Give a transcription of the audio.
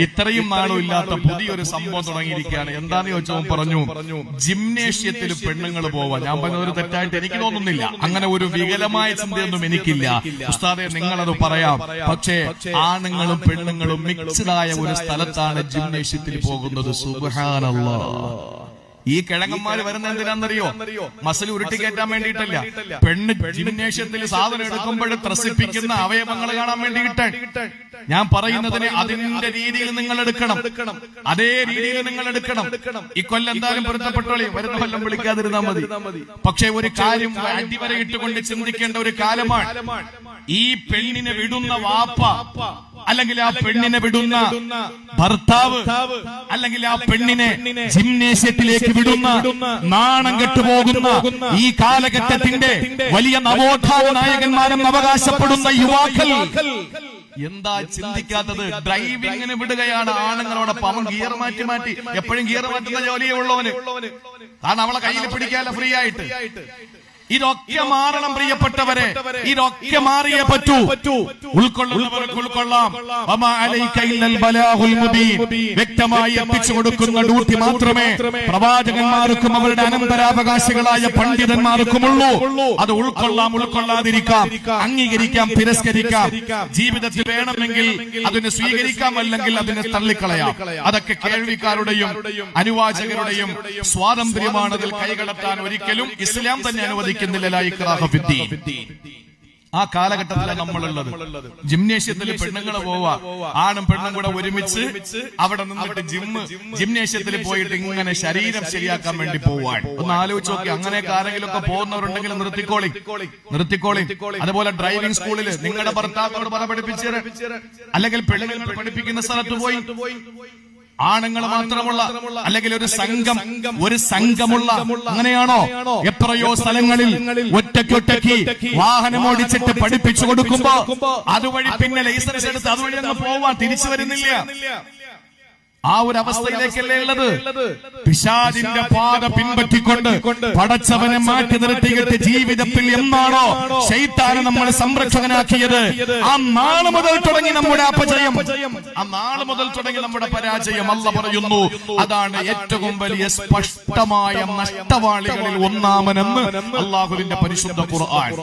ഇത്രയും നാളും ഇല്ലാത്ത പുതിയൊരു സംഭവം തുടങ്ങിയിരിക്കുകയാണ്. എന്താന്ന് ചോദിച്ചപ്പോൾ പറഞ്ഞു ജിംനേഷ്യത്തിൽ പെണ്ണുങ്ങൾ പോവാ. ഞാൻ പറഞ്ഞ ഒരു തെറ്റായിട്ട് എനിക്ക് തോന്നുന്നില്ല. അങ്ങനെ ഒരു വികലമായ ചിന്തയൊന്നും എനിക്കില്ല. ഉസ്താദെ നിങ്ങളത് പറയാം. പക്ഷേ ആണുങ്ങളും പെണ്ണുങ്ങളും മിക്സ്ഡായ ഒരു സ്ഥലത്താണ് ജിംനേഷ്യത്തിൽ പോകുന്നത്. സുബ്ഹാനല്ലാഹ്. ഈ കിഴങ്ങന്മാര് വരുന്ന എന്തിനാണെന്നറിയോ? മസിൽ ഉരുട്ടിക്കയറ്റാൻ വേണ്ടിയിട്ടല്ല. പെണ്ണ് ജിംനേഷ്യത്തിൽ സാധനം എടുക്കുമ്പോൾ ത്രസിപ്പിക്കുന്ന അവയവങ്ങൾ കാണാൻ വേണ്ടിയിട്ട്. ഞാൻ പറയുന്നതിന് അതിന്റെ രീതിയിൽ നിങ്ങൾ എടുക്കണം, അതേ രീതിയിൽ നിങ്ങൾ എടുക്കണം. ഈ കൊല്ലം എന്തായാലും പൊരുത്തപ്പെട്ടോളി, വരുന്ന കൊല്ലം വിളിക്കാതിരുന്നാൽ മതി. പക്ഷെ ഒരു കാര്യം അടിവരെ ഇട്ടുകൊണ്ട് ചിന്തിക്കേണ്ട ഒരു കാലമാണ്. ഈ പെണ്ണിനെ വിടുന്ന വാപ്പ, അല്ലെങ്കിൽ ആ പെണ്ണിനെ വിടുന്ന ഭർത്താവ്, അല്ലെങ്കിൽ ആ പെണ്ണിനെ ജിംനേഷ്യത്തിലേക്ക് വിടുന്ന നാണം കെട്ടുപോകുന്ന ഈ കാലഘട്ടത്തിന്റെ വലിയ നവോത്ഥാന നായകന്മാരെന്ന് അവകാശപ്പെടുന്ന യുവാക്കൾ എന്താ ചിന്തിക്കാത്തത്? ഡ്രൈവിങ്ങിന് വിടുകയാണ് ആണുങ്ങളോടൊപ്പം. അവൻ ഗിയർ മാറ്റി എപ്പോഴും ഗിയർ മാറ്റുന്ന ജോലിയേ ഉള്ളവന്. കാരണം അവളെ കയ്യിൽ പിടിക്കാല്ല ഫ്രീ ആയിട്ട്. ഇതൊക്കെ മാറണം പ്രിയപ്പെട്ടവരെ, ഇതൊക്കെ മാറിയേ പറ്റൂ. ഉൾക്കൊള്ളുന്നവർക്ക് ഉൾക്കൊള്ളാം. വ്യക്തമായി എത്തിച്ചു കൊടുക്കുന്ന ഡ്യൂട്ടി മാത്രമേ പ്രവാചകന്മാർക്കും അവരുടെ അനന്തരാവകാശികളായ പണ്ഡിതന്മാർക്കുമുള്ളൂ. അത് ഉൾക്കൊള്ളാം, ഉൾക്കൊള്ളാതിരിക്കാം, അംഗീകരിക്കാം, തിരസ്കരിക്കാം. ജീവിതത്തിൽ വേണമെങ്കിൽ അതിനെ സ്വീകരിക്കാം, അല്ലെങ്കിൽ അതിനെ തള്ളിക്കളയാം. അതൊക്കെ കേൾവിക്കാരുടെയും അനുവാചകരുടെയും സ്വാതന്ത്ര്യമാണ്. അതിൽ കൈകടത്താൻ ഒരിക്കലും ഇസ്ലാം തന്നെ അനുവദിക്കും. ആ കാലഘട്ടത്തിലാണ് നമ്മളുള്ളത്. ജിംനേഷ്യത്തിൽ പെണ്ണുങ്ങൾ പോവാ, ആണും പെണ്ണും കൂടെ ഒരുമിച്ച് അവിടെ നിന്നിട്ട് ജിംനേഷ്യത്തിൽ പോയിട്ട് ഇങ്ങനെ ശരീരം ശരിയാക്കാൻ വേണ്ടി പോവാൻ. ഒന്ന് ആലോചിച്ച് നോക്കി. അങ്ങനെയൊക്കെ ആരെങ്കിലും ഒക്കെ പോകുന്നവരുണ്ടെങ്കിൽ നിർത്തിക്കോളി. അതുപോലെ ഡ്രൈവിംഗ് സ്കൂളിൽ നിങ്ങളുടെ ഭർത്താവിനോട് പഠിപ്പിച്ചു, അല്ലെങ്കിൽ പെണ്ണുങ്ങൾ പഠിപ്പിക്കുന്ന സ്ഥലത്ത് പോയി ആണുങ്ങൾ മാത്രമുള്ള, അല്ലെങ്കിൽ ഒരു സംഘമുള്ള, അങ്ങനെയാണോ? എത്രയോ സ്ഥലങ്ങളിൽ ഒറ്റയ്ക്ക് വാഹനം ഓടിച്ചിട്ട് പഠിപ്പിച്ചു കൊടുക്കുമ്പോ അതുവഴി പിന്നെ ലൈസൻസ് എടുത്ത് അതുവഴി അങ്ങ് പോവാൻ തിരിച്ചു വരുന്നില്ല. ആ ഒരു അവസ്ഥയിലേക്കല്ലേ ഉള്ളത്? പിശാചിന്റെ പാത പിൻപറ്റിക്കൊണ്ട് പടച്ചവനെ മാറ്റി നിർത്തിയിട്ട് ജീവിതത്തിൽ എന്നാണോ ശൈത്താനെ നമ്മൾ സംരക്ഷകനാക്കിയത്, ആ നാള് മുതൽ തുടങ്ങി നമ്മുടെ അപജയം, ആ നാള് മുതൽ തുടങ്ങി നമ്മുടെ പരാജയം. അല്ലാഹ് പറയുന്നു, അതാണ് ഏറ്റവും വലിയ സ്പഷ്ടമായ നഷ്ടവാളികളിൽ ഒന്നാമനെന്ന് അല്ലാഹുവിന്റെ പരിശുദ്ധ ഖുർആൻ.